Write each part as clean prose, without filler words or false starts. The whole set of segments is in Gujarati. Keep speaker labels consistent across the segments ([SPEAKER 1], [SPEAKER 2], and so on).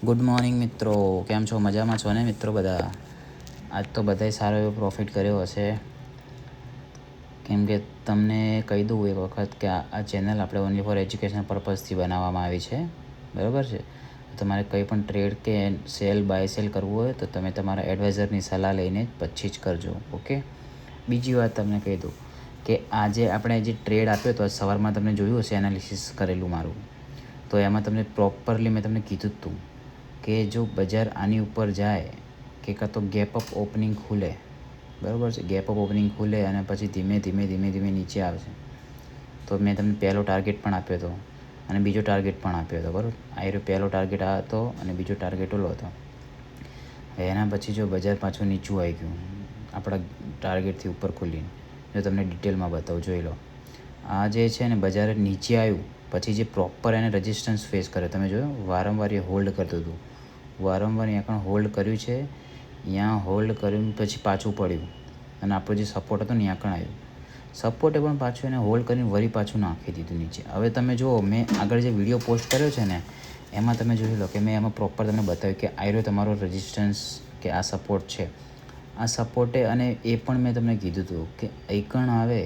[SPEAKER 1] ગુડ મોર્નિંગ મિત્રો, કેમ છો? મજામાં છો ને મિત્રો બધા? આજ તો બધાય સારો એવો પ્રોફિટ કર્યો હશે, કેમ કે તમને કહી દઉં એક વખત કે આ ચેનલ આપણે ઓનલી ફોર એજ્યુકેશન પર્પઝથી બનાવવામાં આવી છે, બરાબર છે. તમારે કંઈ પણ ટ્રેડ કે સેલ બાય સેલ કરવું હોય તો તમે તમારા એડવાઇઝરની સલાહ લઈને પછી જ કરજો, ઓકે. બીજી વાત તમને કહી દઉં કે આજે આપણે જે ટ્રેડ આપ્યો તો સવારમાં તમને જોયું હશે એનાલિસિસ કરેલું મારું, તો એમાં તમને પ્રોપરલી મેં તમને કીધું જ હતું કે જો બજાર આની ઉપર જાય કે કાં તો ગેપ અપ ઓપનિંગ ખુલે, બરાબર છે, ગેપ અપ ઓપનિંગ ખુલે અને પછી ધીમે ધીમે નીચે આવશે, તો મેં તમને પહેલો ટાર્ગેટ પણ આપ્યો હતો અને બીજો ટાર્ગેટ પણ આપ્યો હતો, બરાબર. આ પહેલો ટાર્ગેટ આ હતો અને બીજો ટાર્ગેટ ઓલો હતો. એના પછી જો બજાર પાછું નીચું આવી ગયું આપણા ટાર્ગેટથી ઉપર ખુલીને, જો તમને ડિટેલમાં બતાવું, જોઈ લો. આ જે છે ને બજાર નીચે આવ્યું પછી જે પ્રોપર એને રેઝિસ્ટન્સ ફેસ કરે, તમે જોયો વારંવાર એ હોલ્ડ કરતું હતું, વારંવાર અહીંયા પણ હોલ્ડ કર્યું છે, અહીંયા હોલ્ડ કર્યું પછી પાછું પડ્યું અને આપણો જે સપોર્ટ હતો ને ત્યાં પણ આવ્યું. સપોર્ટે પણ પાછું એને હોલ્ડ કરીને વળી પાછું નાખી દીધું નીચે. હવે તમે જુઓ, મેં આગળ જે વિડીયો પોસ્ટ કર્યો છે ને એમાં તમે જોઈ લો કે મેં એમાં પ્રોપર તમને બતાવ્યું કે આયરો તમારો રેઝિસ્ટન્સ કે આ સપોર્ટ છે, આ સપોર્ટે. અને એ પણ મેં તમને કીધું હતું કે આઇકન આવે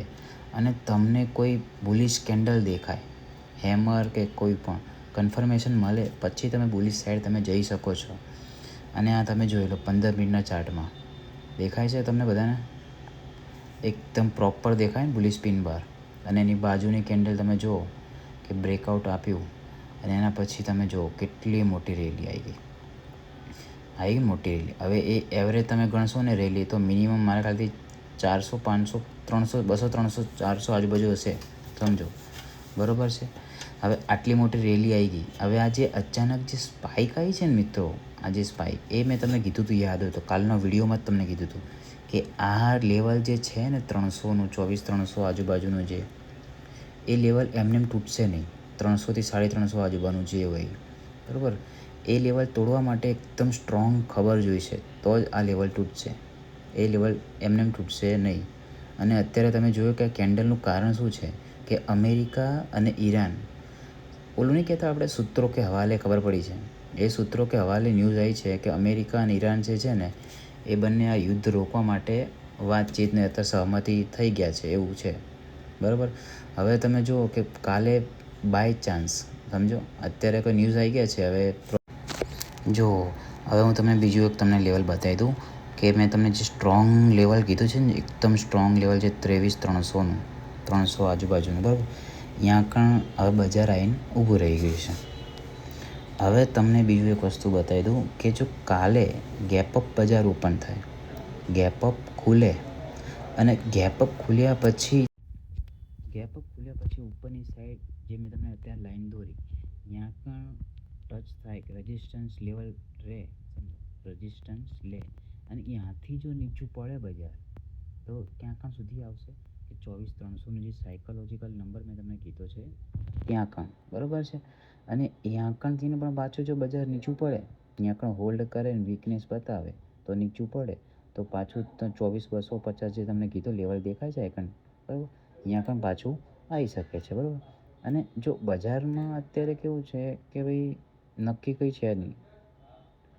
[SPEAKER 1] અને તમને કોઈ બુલિશ કેન્ડલ દેખાય, હેમર કે કોઈ પણ કન્ફર્મેશન મળે પછી તમે બુલિશ સાઈડ તમે જઈ શકો છો. અને આ તમે જોઈ લો 15 મિનિટના ચાર્ટમાં દેખાય છે તમને બધાને, એકદમ પ્રોપર દેખાય ને બુલિશ પિન બાર. અને એની બાજુની કેન્ડલ તમે જુઓ કે બ્રેકઆઉટ આપ્યું અને એના પછી તમે જુઓ કેટલી મોટી રેલી આવી મોટી રેલી. હવે એ એવરેજ તમે ગણશો ને રેલી તો મિનિમમ મારા ખ્યાલથી 400, 500, 300, 200, 300, 400 આજુબાજુ હશે, સમજો, બરાબર છે. હવે આટલી મોટી રેલી આવી ગઈ. હવે આ જે અચાનક જે સ્પાઇક આવી છે ને મિત્રો, આ જે સ્પાઇક એ મેં તમને કીધું હતું, યાદ હોય તો કાલનો વિડીયોમાં જ તમને કીધું હતું કે આ લેવલ જે છે ને 300નું, 2400 આજુબાજુનું જે એ લેવલ એમનેમ તૂટશે નહીં. 300થી 350 આજુબાજુનું જે હોય, બરાબર, એ લેવલ તોડવા માટે એકદમ સ્ટ્રોંગ ખબર જોઈશે તો જ આ લેવલ તૂટશે. એ લેવલ એમનેમ તૂટશે નહીં. અને અત્યારે તમે જોયું કે કેન્ડલનું કારણ શું છે કે અમેરિકા અને ઈરાન, ઓલું નહીં કહેતા આપણે સૂત્રો કે હવાલે ખબર પડી છે, એ સૂત્રો કે હવાલે ન્યૂઝ આવી છે કે અમેરિકા અને ઈરાન જે છે ને એ બંને આ યુદ્ધ રોકવા માટે વાતચીતને અત્યારે સહમતિ થઈ ગયા છે એવું છે, બરાબર. હવે તમે જુઓ કે કાલે બાય ચાન્સ સમજો અત્યારે કોઈ ન્યૂઝ આવી ગયા છે. હવે જો હવે હું તમને બીજું એક તમને લેવલ બતાવી દઉં કે મેં તમને જે સ્ટ્રોંગ લેવલ કીધું છે ને, એકદમ સ્ટ્રોંગ લેવલ છે 23,300નું, 300 આજુબાજુનું, બરાબર. ત્યાં પણ હવે બજાર આવીને ઊભું રહી ગયું છે. હવે તમને બીજું એક વસ્તુ બતાવી દઉં કે જો કાલે ગેપઅપ બજાર ઓપન થાય, ગેપઅપ ખુલે અને ગેપઅપ ખુલ્યા પછી ઉપરની સાઈડ જે મેં તમને અત્યારે લાઈન દોરી ત્યાં પણ ટચ થાય કે રેઝિસ્ટન્સ લેવલ રહે, રેઝિસ્ટન્સ લે અને ત્યાંથી જો નીચું પડે બજાર તો ક્યાં કાં સુધી આવશે કે 24,300નો જે સાયકોલોજીકલ નંબર મેં તમને કીધો છે ત્યાં કાં, બરાબર છે. અને ત્યાં કાંથી પણ પાછું જો બજાર નીચું પડે, ત્યાં કાં હોલ્ડ કરે ને વીકનેસ બતાવે તો નીચું પડે તો પાછું 24,250 જે તમને કીધું લેવલ દેખાય છે આઇકન, બરાબર, ત્યાં પણ પાછું આવી શકે છે, બરાબર. અને જો બજારમાં અત્યારે કેવું છે કે ભાઈ નક્કી કંઈ છે નહીં,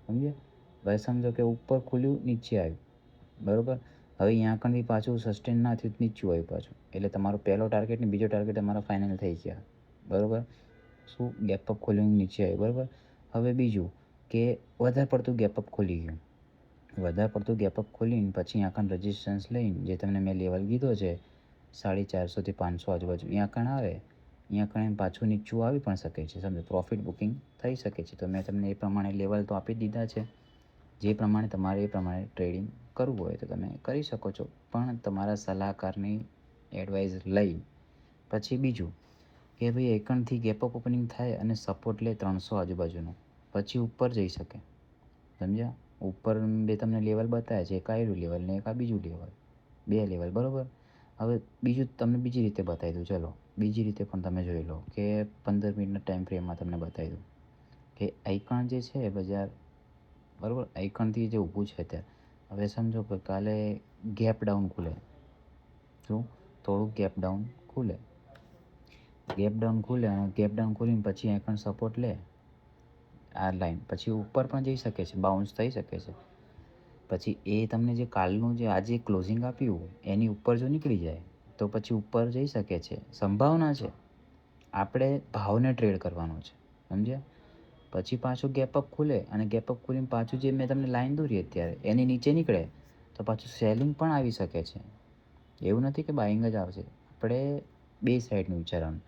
[SPEAKER 1] સમજ્યા. ભાઈ સમજો કે ઉપર ખુલ્યું નીચે આવ્યું, બરાબર. હવે ત્યાં કણથી પાછું સસ્ટેન ના થયું નીચું આવ્યું પાછું, એટલે તમારો પહેલો ટાર્ગેટ ને બીજો ટાર્ગેટ તમારા ફાઇનલ થઈ ગયા, બરાબર. શું ગેપઅપ ખોલીને નીચે આવ્યું, બરાબર. હવે બીજું કે વધારે પડતું ગેપઅપ ખોલી ગયું, વધારે પડતું ગેપઅપ ખોલીને પછી આખા રજિસ્ટન્સ લઈને જે તમને મેં લેવલ કીધો છે 450થી 500 આજુબાજુ, ત્યાં કણ આવે, ત્યાં કણ પાછું નીચું આવી પણ શકે છે, સમજો, પ્રોફિટ બુકિંગ થઈ શકે છે. તો મેં તમને એ પ્રમાણે લેવલ તો આપી દીધા છે, જે પ્રમાણે તમારે એ પ્રમાણે ટ્રેડિંગ કરવું હોય તો તમે કરી શકો છો, પણ તમારા સલાહકારની એડવાઇસ લઈ. પછી બીજું કે ભાઈ એકણથી ગેપઅપ ઓપનિંગ થાય અને સપોર્ટ લે 300 આજુબાજુનો, પછી ઉપર જઈ શકે, સમજ્યા. ઉપર બે તમને લેવલ બતાવ્યા છે, એક આયરું લેવલ ને એક આ બીજું લેવલ, બે લેવલ, બરાબર. હવે બીજું તમને બીજી રીતે બતાવી દઉં, ચલો બીજી રીતે પણ તમે જોઈ લો કે 15 મિનિટના ટાઈમ ફ્રેમમાં તમને બતાવી દઉં કે આઇકન જે છે બજાર, બરાબર, આઇકનથી જે ઊભું છે અત્યારે, હવે સમજો કે કાલે ગેપ ડાઉન ખુલે, શું થોડુંક ગેપ ડાઉન ખુલે, ગેપ ડાઉન ખુલે અને ગેપ ડાઉન ખોલીને પછી આઇકન સપોર્ટ લે આ લાઈન પછી ઉપર પણ જઈ શકે છે, બાઉન્સ થઈ શકે છે. પછી એ તમને જે કાલનું જે આજે ક્લોઝિંગ આપ્યું એની ઉપર જો નીકળી જાય તો પછી ઉપર જઈ શકે છે, સંભાવના છે. આપણે ભાવને ટ્રેડ કરવાનો છે, સમજ્યા? પછી પાછું ગેપઅપ ખુલે અને ગેપઅપ ખુલીને પાછું જે મેં તમને લાઈન દોરી અત્યારે એની નીચે નીકળે તો પાછું સેલિંગ પણ આવી શકે છે. એવું નથી કે બાઇંગ જ આવશે. આપણે બે સાઈડનું વિચારવાનું.